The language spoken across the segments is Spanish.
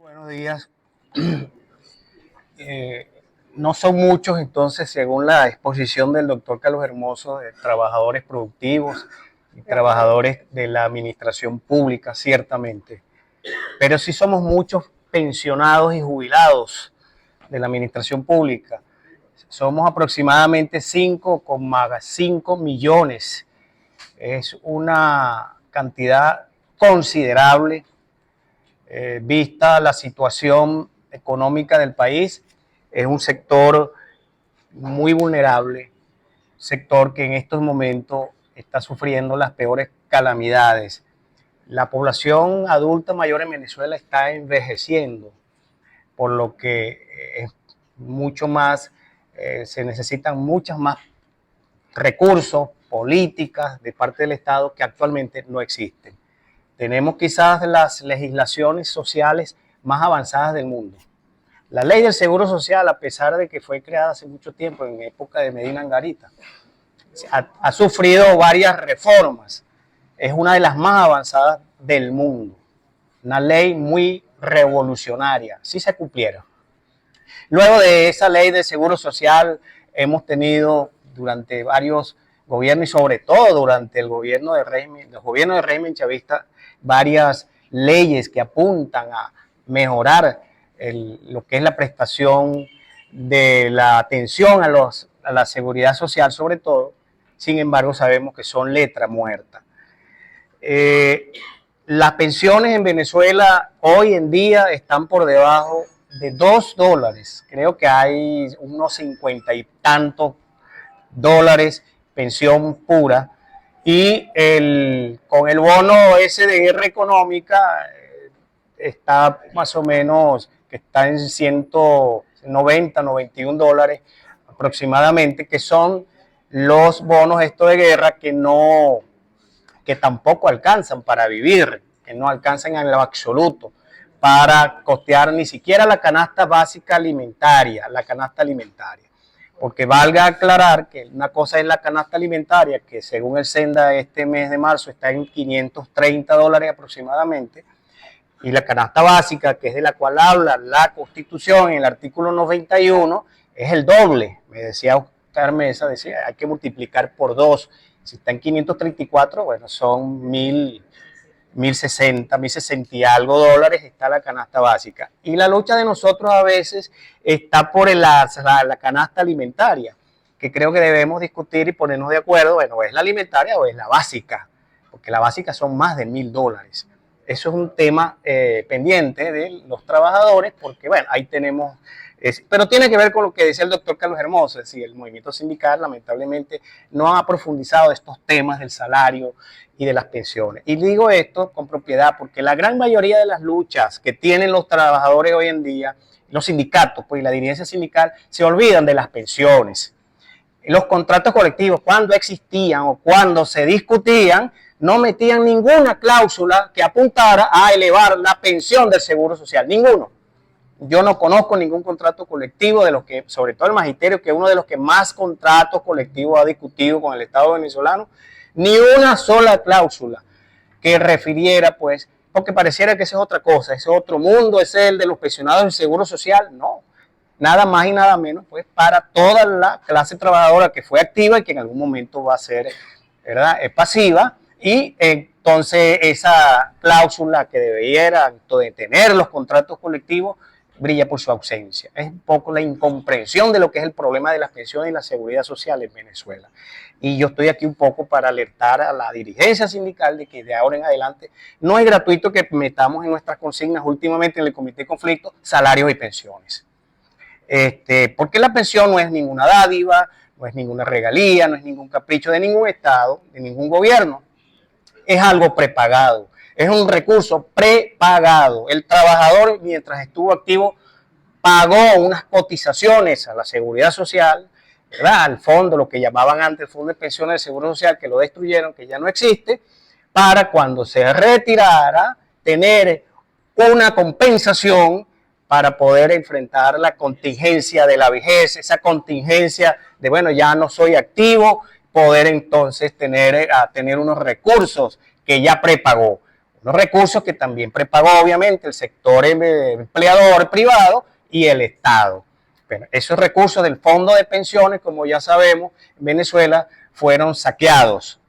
Buenos días. Eh, no son muchos, entonces, según la exposición del doctor Carlos Hermoso, de trabajadores productivos y trabajadores de la administración pública, ciertamente. Pero sí somos muchos pensionados y jubilados de la administración pública. Somos aproximadamente 5,5 millones. Es una cantidad considerable vista la situación económica del país. Es un sector muy vulnerable, sector que en estos momentos está sufriendo las peores calamidades. La población adulta mayor en Venezuela está envejeciendo, por lo que es mucho más, se necesitan muchas más recursos, políticas de parte del Estado que actualmente no existen. Tenemos quizás las legislaciones sociales más avanzadas del mundo. La ley del Seguro Social, a pesar de que fue creada hace mucho tiempo, en época de Medina Angarita, ha sufrido varias reformas. Es una de las más avanzadas del mundo. Una ley muy revolucionaria, si se cumpliera. Luego de esa ley de Seguro Social, hemos tenido durante varios gobiernos y sobre todo durante el gobierno de régimen chavista, varias leyes que apuntan a mejorar lo que es la prestación de la atención a la seguridad social, sobre todo. Sin embargo, sabemos que son letra muerta. Las pensiones en Venezuela hoy en día están por debajo de $2. Creo que hay unos 50 y tantos dólares pensión pura, y con el bono ese de guerra económica está más o menos, que está en 190, $91 aproximadamente, que son los bonos estos de guerra que tampoco alcanzan para vivir, que no alcanzan en lo absoluto para costear ni siquiera la canasta básica alimentaria, porque valga aclarar que una cosa es la canasta alimentaria, que según el Senda este mes de marzo está en $530 aproximadamente, y la canasta básica, que es de la cual habla la Constitución en el artículo 91, es el doble. Me decía Oscar Mesa, decía, hay que multiplicar por 2. Si está en 534, bueno, son 1060 y algo dólares está la canasta básica. Y la lucha de nosotros a veces está por la canasta alimentaria, que creo que debemos discutir y ponernos de acuerdo, bueno, ¿es la alimentaria o es la básica? Porque la básica son más de $1000. Eso es un tema pendiente de los trabajadores, porque bueno, ahí tenemos, pero tiene que ver con lo que decía el doctor Carlos Hermoso, es decir, el movimiento sindical lamentablemente no ha profundizado estos temas del salario y de las pensiones. Y digo esto con propiedad porque la gran mayoría de las luchas que tienen los trabajadores hoy en día, los sindicatos, pues, y la dirigencia sindical, se olvidan de las pensiones. Los contratos colectivos, cuando existían o cuando se discutían, no metían ninguna cláusula que apuntara a elevar la pensión del Seguro Social, ninguno. Yo no conozco ningún contrato colectivo de los que, sobre todo el magisterio, que es uno de los que más contratos colectivos ha discutido con el Estado venezolano, ni una sola cláusula que refiriera, pues, porque pareciera que esa es otra cosa, ese es otro mundo, ese es el de los pensionados del Seguro Social. No, nada más y nada menos, pues, para toda la clase trabajadora que fue activa y que en algún momento va a ser, ¿verdad?, pasiva. Y entonces esa cláusula que debiera tener los contratos colectivos brilla por su ausencia. Es un poco la incomprensión de lo que es el problema de las pensiones y la seguridad social en Venezuela. Y yo estoy aquí un poco para alertar a la dirigencia sindical de que de ahora en adelante no es gratuito que metamos en nuestras consignas últimamente en el Comité de Conflicto salarios y pensiones. Porque la pensión no es ninguna dádiva, no es ninguna regalía, no es ningún capricho de ningún Estado, de ningún gobierno. Es algo prepagado, es un recurso prepagado. El trabajador, mientras estuvo activo, pagó unas cotizaciones a la seguridad social, ¿verdad?, al fondo, lo que llamaban antes el fondo de pensiones del Seguro Social, que lo destruyeron, que ya no existe, para cuando se retirara tener una compensación para poder enfrentar la contingencia de la vejez, esa contingencia de, bueno, ya no soy activo, poder entonces tener unos recursos que ya prepagó. Unos recursos que también prepagó obviamente el sector empleador privado y el Estado. Pero esos recursos del fondo de pensiones, como ya sabemos, en Venezuela fueron saqueados,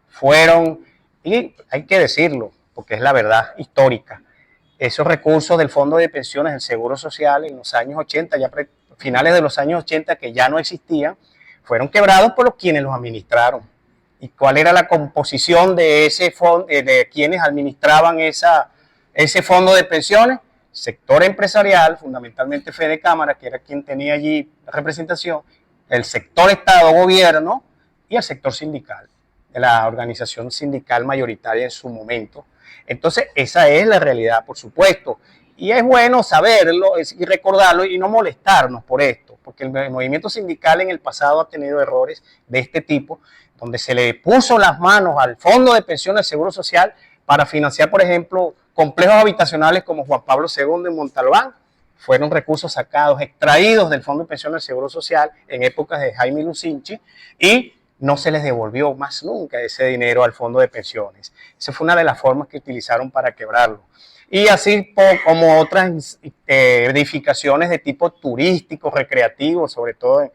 y hay que decirlo, porque es la verdad histórica, esos recursos del fondo de pensiones, del Seguro Social, en los años 80, ya finales de los años 80, que ya no existían, fueron quebrados por quienes los administraron. ¿Y cuál era la composición de ese fondo, de quienes administraban ese fondo de pensiones? Sector empresarial, fundamentalmente Fede Cámara, que era quien tenía allí la representación, el sector Estado-Gobierno y el sector sindical, de la organización sindical mayoritaria en su momento. Entonces, esa es la realidad, por supuesto. Y es bueno saberlo y recordarlo y no molestarnos por esto, porque el movimiento sindical en el pasado ha tenido errores de este tipo, donde se le puso las manos al Fondo de Pensiones del Seguro Social para financiar, por ejemplo, complejos habitacionales como Juan Pablo II en Montalbán. Fueron recursos sacados, extraídos del Fondo de Pensiones del Seguro Social en épocas de Jaime Lucinchi y no se les devolvió más nunca ese dinero al Fondo de Pensiones. Esa fue una de las formas que utilizaron para quebrarlo. Y así como otras edificaciones de tipo turístico, recreativo, sobre todo en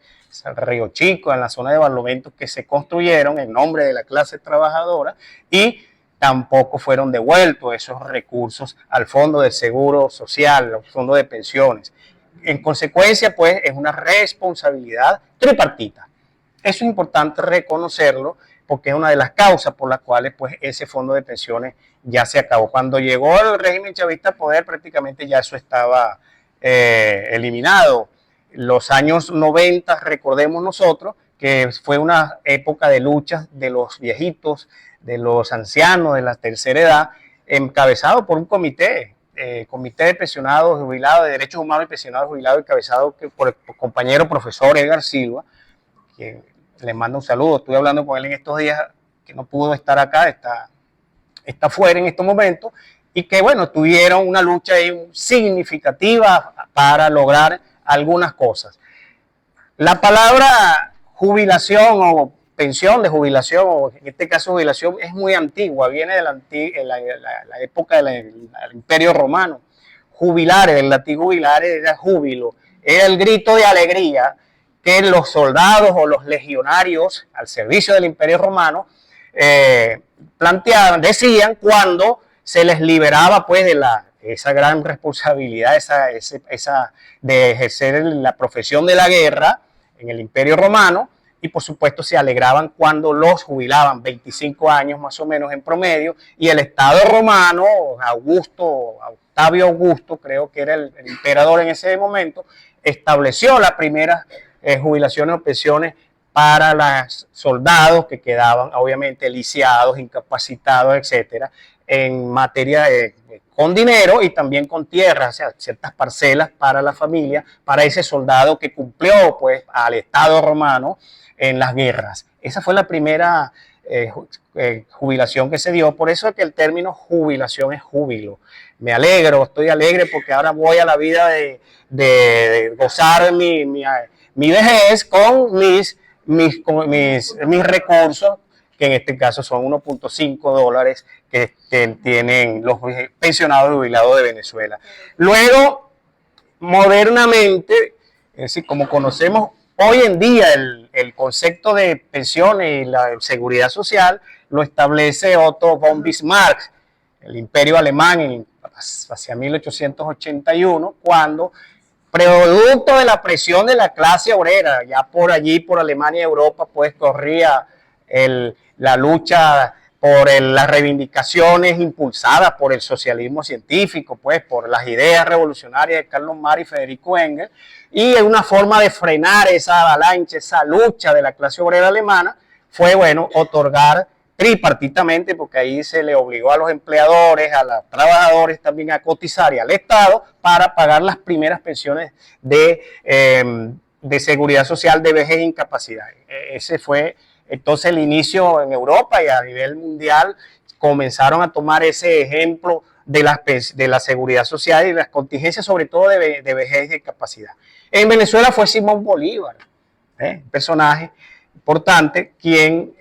Río Chico, en la zona de Barlovento, que se construyeron en nombre de la clase trabajadora y tampoco fueron devueltos esos recursos al Fondo de Seguro Social, al Fondo de Pensiones. En consecuencia, pues, es una responsabilidad tripartita. Eso es importante reconocerlo porque es una de las causas por las cuales pues, ese fondo de pensiones ya se acabó. Cuando llegó el régimen chavista al poder, prácticamente ya eso estaba eliminado. Los años 90, recordemos nosotros, que fue una época de luchas de los viejitos, de los ancianos, de la tercera edad, encabezado por un comité de pensionados jubilados, de derechos humanos y pensionados jubilados, encabezado por el compañero profesor Edgar Silva, que le mando un saludo. Estuve hablando con él en estos días, que no pudo estar acá, está fuera en estos momentos, y que bueno, tuvieron una lucha ahí significativa para lograr algunas cosas. La palabra jubilación o pensión de jubilación, o en este caso jubilación, es muy antigua, viene de la época del Imperio Romano. Jubilare, del latín jubilare era júbilo, era el grito de alegría que los soldados o los legionarios al servicio del Imperio Romano decían cuando se les liberaba pues de esa gran responsabilidad, de ejercer la profesión de la guerra en el Imperio Romano, y por supuesto se alegraban cuando los jubilaban, 25 años más o menos en promedio, y el Estado romano, Octavio Augusto, creo que era el emperador en ese momento, estableció las primeras jubilaciones o pensiones para los soldados que quedaban obviamente lisiados, incapacitados, etcétera, en materia con dinero y también con tierras, o sea, ciertas parcelas para la familia, para ese soldado que cumplió pues al Estado romano en las guerras. Esa fue la primera jubilación que se dio, por eso es que el término jubilación es júbilo. Me alegro, estoy alegre porque ahora voy a la vida de gozar mi vejez con mis recursos, que en este caso son $1.5 que tienen los pensionados y jubilados de Venezuela. Luego, modernamente, es decir, como conocemos hoy en día el concepto de pensiones y la seguridad social, lo establece Otto von Bismarck, el imperio alemán hacia 1881, cuando, producto de la presión de la clase obrera, ya por allí, por Alemania y Europa, pues corría la lucha por las reivindicaciones impulsadas por el socialismo científico, pues por las ideas revolucionarias de Carlos Marx y Federico Engels, y una forma de frenar esa avalancha, esa lucha de la clase obrera alemana, fue, bueno, otorgar tripartitamente, porque ahí se le obligó a los empleadores, a los trabajadores también a cotizar y al Estado para pagar las primeras pensiones de seguridad social de vejez e incapacidad. Ese fue entonces el inicio en Europa, y a nivel mundial comenzaron a tomar ese ejemplo de la seguridad social y las contingencias, sobre todo de vejez y incapacidad. En Venezuela fue Simón Bolívar, un personaje importante, quien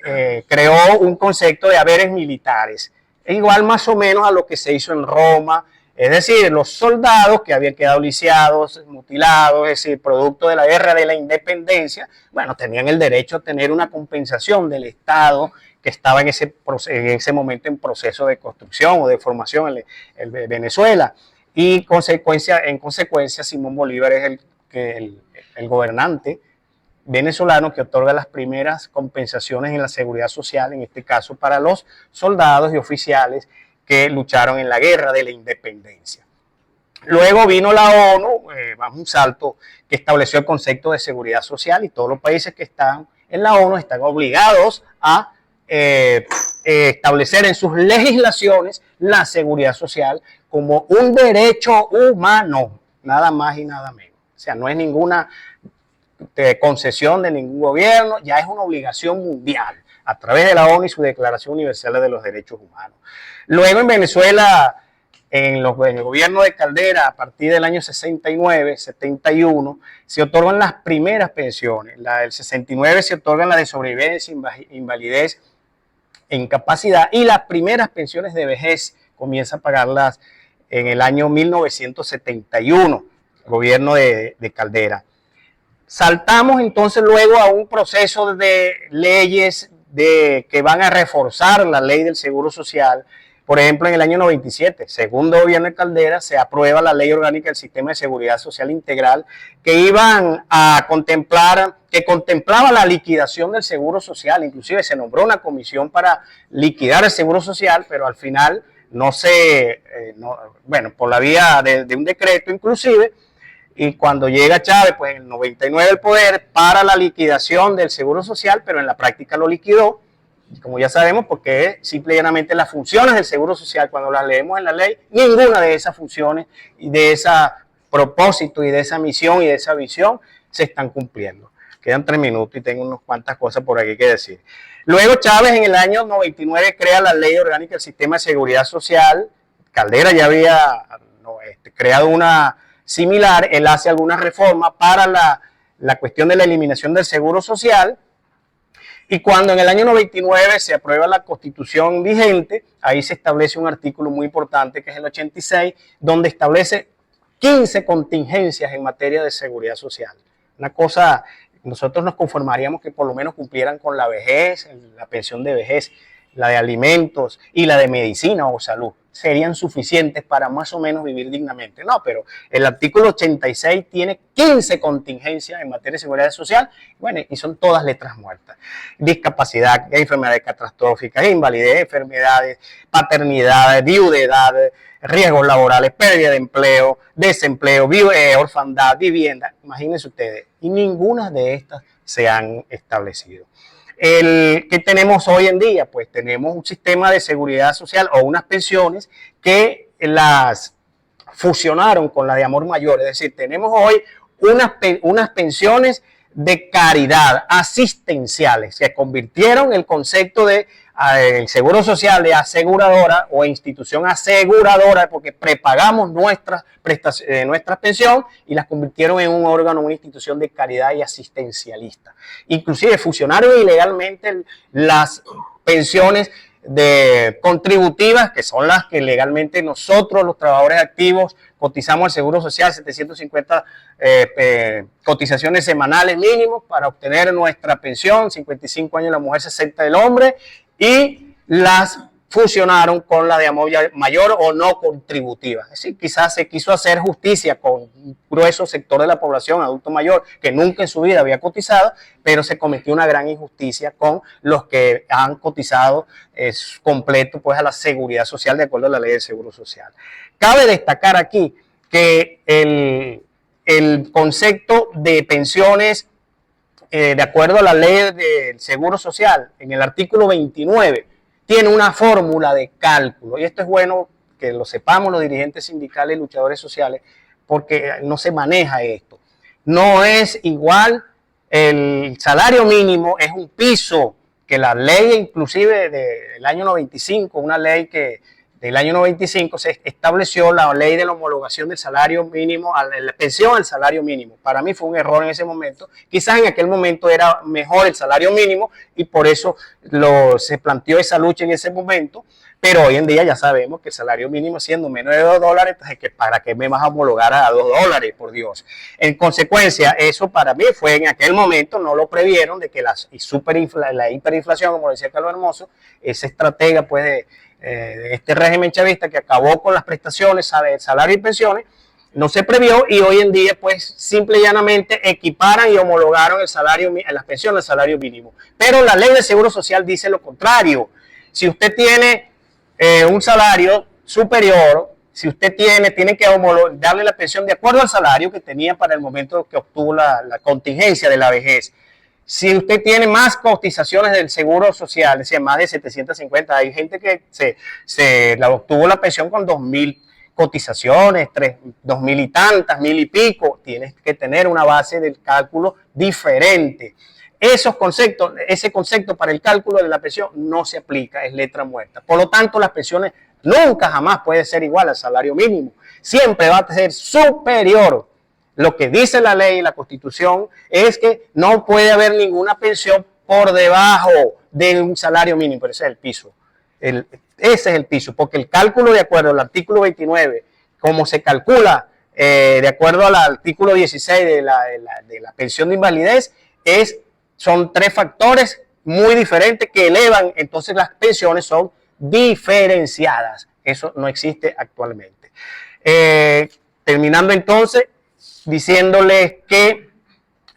creó un concepto de haberes militares. igual más o menos a lo que se hizo en Roma, es decir, los soldados que habían quedado lisiados, mutilados, es decir, producto de la guerra de la independencia, bueno, tenían el derecho a tener una compensación del Estado que estaba en ese momento en proceso de construcción o de formación en Venezuela. Y en consecuencia, Simón Bolívar es el gobernante venezolano que otorga las primeras compensaciones en la seguridad social, en este caso para los soldados y oficiales que lucharon en la guerra de la independencia. Luego vino la ONU, un salto, que estableció el concepto de seguridad social y todos los países que están en la ONU están obligados a establecer en sus legislaciones la seguridad social como un derecho humano, nada más y nada menos. O sea, no es ninguna concesión de ningún gobierno, ya es una obligación mundial a través de la ONU y su Declaración Universal de los Derechos Humanos. Luego en Venezuela, en el gobierno de Caldera, a partir del año 69, 71, se otorgan las primeras pensiones. La del 69 se otorgan la de sobrevivencia, invalidez e incapacidad, y las primeras pensiones de vejez comienza a pagarlas en el año 1971, el gobierno de Caldera. Saltamos entonces luego a un proceso de leyes que van a reforzar la ley del Seguro Social. Por ejemplo, en el año 97, segundo gobierno de Caldera, se aprueba la Ley Orgánica del Sistema de Seguridad Social Integral que contemplaba la liquidación del Seguro Social. Inclusive se nombró una comisión para liquidar el Seguro Social, pero al final por la vía de un decreto inclusive. Y cuando llega Chávez, pues en el 99 el poder para la liquidación del Seguro Social, pero en la práctica lo liquidó, como ya sabemos, porque simple y llanamente las funciones del Seguro Social, cuando las leemos en la ley, ninguna de esas funciones y de ese propósito y de esa misión y de esa visión se están cumpliendo. Quedan 3 minutos y tengo unas cuantas cosas por aquí que decir. Luego Chávez en el año 99 crea la Ley Orgánica del Sistema de Seguridad Social. Caldera ya había creado una similar, él hace algunas reformas para la cuestión de la eliminación del Seguro Social, y cuando en el año 99 se aprueba la Constitución vigente, ahí se establece un artículo muy importante que es el 86, donde establece 15 contingencias en materia de seguridad social. Una cosa, nosotros nos conformaríamos que por lo menos cumplieran con la vejez, la pensión de vejez, la de alimentos y la de medicina o salud. Serían suficientes para más o menos vivir dignamente. No, pero el artículo 86 tiene 15 contingencias en materia de seguridad social, bueno, y son todas letras muertas. Discapacidad, enfermedades catastróficas, invalidez, enfermedades, paternidad, viudedad, riesgos laborales, pérdida de empleo, desempleo, orfandad, vivienda. Imagínense ustedes, y ninguna de estas se han establecido. ¿Qué tenemos hoy en día? Pues tenemos un sistema de seguridad social o unas pensiones que las fusionaron con la de amor mayor. Es decir, tenemos hoy unas pensiones de caridad, asistenciales, que convirtieron el concepto de el seguro social de aseguradora o institución aseguradora, porque prepagamos nuestra pensión, y las convirtieron en un órgano, una institución de caridad y asistencialista. Inclusive fusionaron ilegalmente las pensiones contributivas, que son las que legalmente nosotros, los trabajadores activos, cotizamos al Seguro Social, 750 cotizaciones semanales mínimos para obtener nuestra pensión, 55 años la mujer, 60 el hombre, y las fusionaron con la de amor mayor o no contributiva. Es decir, quizás se quiso hacer justicia con un grueso sector de la población adulto mayor que nunca en su vida había cotizado, pero se cometió una gran injusticia con los que han cotizado completo pues a la seguridad social de acuerdo a la ley del Seguro Social. Cabe destacar aquí que el concepto de pensiones de acuerdo a la ley del Seguro Social, en el artículo 29, tiene una fórmula de cálculo. Y esto es bueno que lo sepamos los dirigentes sindicales y luchadores sociales, porque no se maneja esto. No es igual, el salario mínimo es un piso que la ley inclusive del año 95, una ley que del año 95 se estableció la ley de la homologación del salario mínimo, la pensión al salario mínimo. Para mí fue un error en ese momento. Quizás en aquel momento era mejor el salario mínimo y por eso se planteó esa lucha en ese momento. Pero hoy en día ya sabemos que el salario mínimo siendo menos de $2, entonces ¿para qué me vas a homologar a $2, por Dios? En consecuencia, eso para mí fue en aquel momento, no lo previeron de que la hiperinflación, como decía Carlos Hermoso, esa estratega pues de este régimen chavista que acabó con las prestaciones, salario y pensiones, no se previó y hoy en día pues simple y llanamente equiparan y homologaron el salario, las pensiones al salario mínimo. Pero la ley de Seguro Social dice lo contrario. Si usted tiene un salario superior, si usted tiene que darle la pensión de acuerdo al salario que tenía para el momento que obtuvo la contingencia de la vejez. Si usted tiene más cotizaciones del Seguro Social, es decir, más de 750, hay gente que obtuvo la pensión con 2.000 cotizaciones, 2.000 y tantas, 1.000 y pico, tienes que tener una base del cálculo diferente. Ese concepto para el cálculo de la pensión no se aplica, es letra muerta. Por lo tanto, las pensiones nunca jamás pueden ser igual al salario mínimo. Siempre va a ser superior. Lo que dice la ley y la Constitución es que no puede haber ninguna pensión por debajo de un salario mínimo, pero ese es el piso. Ese es el piso, porque el cálculo de acuerdo al artículo 29, como se calcula de acuerdo al artículo 16 de la pensión de invalidez, son 3 factores muy diferentes que elevan, entonces las pensiones son diferenciadas. Eso no existe actualmente. Terminando entonces, diciéndoles que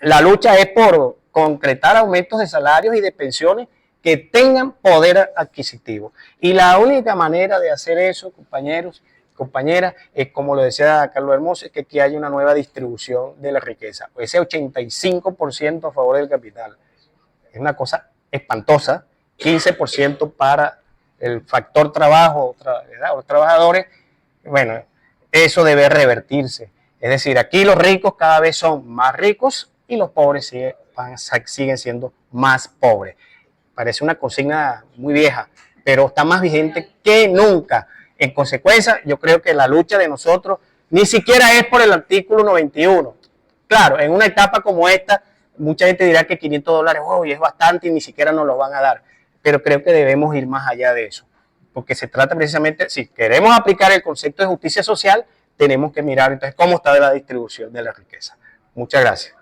la lucha es por concretar aumentos de salarios y de pensiones que tengan poder adquisitivo. Y la única manera de hacer eso, compañeros, compañeras, es como lo decía Carlos Hermoso, es que aquí haya una nueva distribución de la riqueza. Ese 85% a favor del capital. Es una cosa espantosa, 15% para el factor trabajo, los trabajadores. Bueno, eso debe revertirse. Es decir, aquí los ricos cada vez son más ricos y los pobres siguen siendo más pobres. Parece una consigna muy vieja, pero está más vigente que nunca. En consecuencia, yo creo que la lucha de nosotros ni siquiera es por el artículo 91. Claro, en una etapa como esta, mucha gente dirá que $500, oh, es bastante y ni siquiera nos lo van a dar. Pero creo que debemos ir más allá de eso. Porque se trata precisamente, si queremos aplicar el concepto de justicia social, tenemos que mirar entonces cómo está la distribución de la riqueza. Muchas gracias.